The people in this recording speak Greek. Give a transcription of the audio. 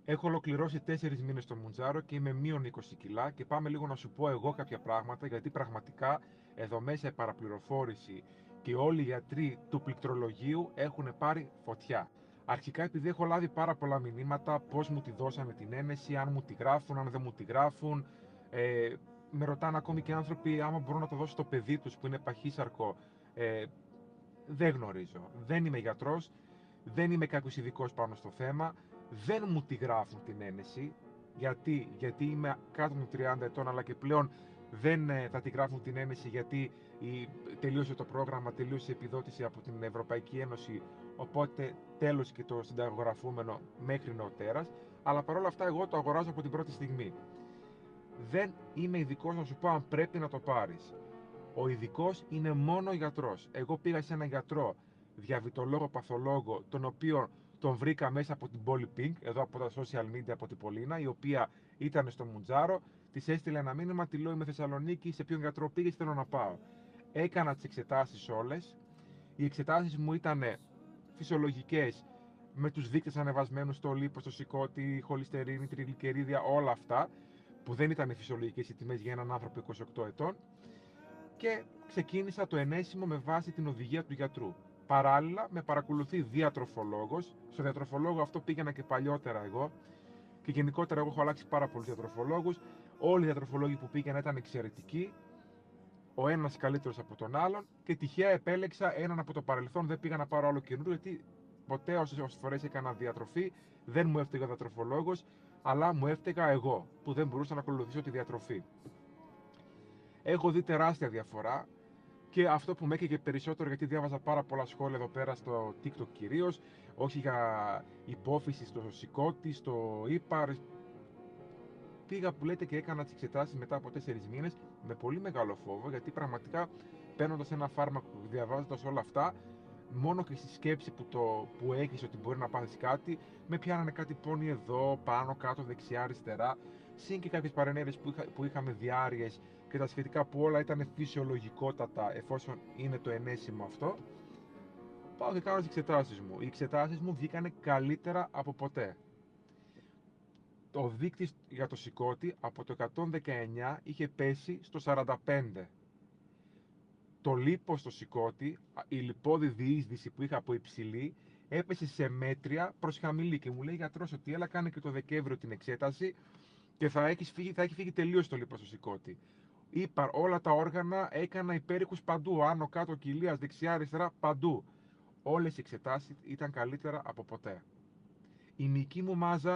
Έχω ολοκληρώσει 4 μήνες στο Μουντζάρο και είμαι μείον 20 κιλά και πάμε λίγο να σου πω εγώ κάποια πράγματα, γιατί πραγματικά εδώ μέσα η παραπληροφόρηση και όλοι οι γιατροί του πληκτρολογίου έχουν πάρει φωτιά. Αρχικά, επειδή έχω λάβει πάρα πολλά μηνύματα πώς μου τη δώσανε την ένεση, αν μου τη γράφουν, αν δεν μου τη γράφουν, με ρωτάνε ακόμη και άνθρωποι άμα μπορώ να το δώσω στο παιδί τους που είναι παχύσαρκο. Δεν γνωρίζω. Δεν είμαι γιατρός, δεν είμαι κάποιος ειδικός πάνω στο θέμα, δεν μου τη γράφουν την ένεση. Γιατί είμαι κάτω των 30 ετών, αλλά και πλέον δεν θα τη γράφουν την ένεση, γιατί τελείωσε το πρόγραμμα, τελείωσε η επιδότηση από την Ευρωπαϊκή Ένωση, οπότε τέλος και το συνταγογραφούμενο μέχρι νεοτέρας. Αλλά παρόλα αυτά εγώ το αγοράζω από την πρώτη στιγμή. Δεν είμαι ειδικός να σου πω αν πρέπει να το πάρεις. Ο ειδικός είναι μόνο ο γιατρός. Εγώ πήγα σε έναν γιατρό, διαβητολόγο, παθολόγο, τον οποίο τον βρήκα μέσα από την πόλη Pink, εδώ από τα social media από την Πολίνα, η οποία ήταν στο Μουντζάρο. Τη έστειλε ένα μήνυμα, τη λέω είμαι Θεσσαλονίκη, σε ποιον γιατρό πήγες, θέλω να πάω. Έκανα τις εξετάσεις όλες. Οι εξετάσεις μου ήταν φυσιολογικές, με τους δείκτες ανεβασμένους στο λίπος, στο σηκώτη, χολυστερίνη, τριγλικερίδια, όλα αυτά, που δεν ήταν φυσιολογικές οι τιμές για έναν άνθρωπο 28 ετών. Και ξεκίνησα το ενέσιμο με βάση την οδηγία του γιατρού. Παράλληλα, με παρακολουθεί διατροφολόγος. Στο διατροφολόγο αυτό πήγαινα και παλιότερα εγώ. Και γενικότερα, εγώ έχω αλλάξει πάρα πολλούς διατροφολόγους. Όλοι οι διατροφολόγοι που πήγαινα ήταν εξαιρετικοί. Ο ένας καλύτερος από τον άλλον. Και τυχαία επέλεξα έναν από το παρελθόν. Δεν πήγα να πάρω άλλο καινούριο, γιατί ποτέ όσες φορές έκανα διατροφή δεν μου έφταιγε ο διατροφολόγος, αλλά μου έφταιγα εγώ που δεν μπορούσα να ακολουθήσω τη διατροφή. Έχω δει τεράστια διαφορά. Και αυτό που με έκαιγε περισσότερο, γιατί διάβαζα πάρα πολλά σχόλια εδώ πέρα στο TikTok κυρίως, όχι για υπόφυση στο σηκώτη, στο ύπαρ. Πήγα που λέτε και έκανα τις εξετάσεις μετά από 4 μήνες με πολύ μεγάλο φόβο, γιατί πραγματικά παίρνοντας ένα φάρμακο, διαβάζοντας όλα αυτά, μόνο και στη σκέψη που έχεις ότι μπορεί να πάθεις κάτι, με πιάνανε κάτι πόνοι εδώ, πάνω, κάτω, δεξιά, αριστερά, συν και κάποιες παρενέργειες που είχαμε διάρειες και τα σχετικά, που όλα ήταν φυσιολογικότατα εφόσον είναι το ενέσιμο αυτό. Πάω και κάνω τις εξετάσεις μου. Οι εξετάσεις μου βγήκανε καλύτερα από ποτέ. Ο δείκτης για το σηκώτη από το 119 είχε πέσει στο 45. Το λίπος στο σηκώτη, η λιπόδη διείσδυση που είχα από υψηλή, έπεσε σε μέτρια προς χαμηλή και μου λέει γιατρός ότι έλα κάνε και το Δεκέμβριο την εξέταση και θα έχει φύγει τελείως το λίπος στο σηκώτη. Είπα όλα τα όργανα, έκανα υπέρηχους παντού, άνω, κάτω, κοιλίας, δεξιά, αριστερά, παντού. Όλες οι εξετάσεις ήταν καλύτερα από ποτέ. Η μυϊκή μου μάζα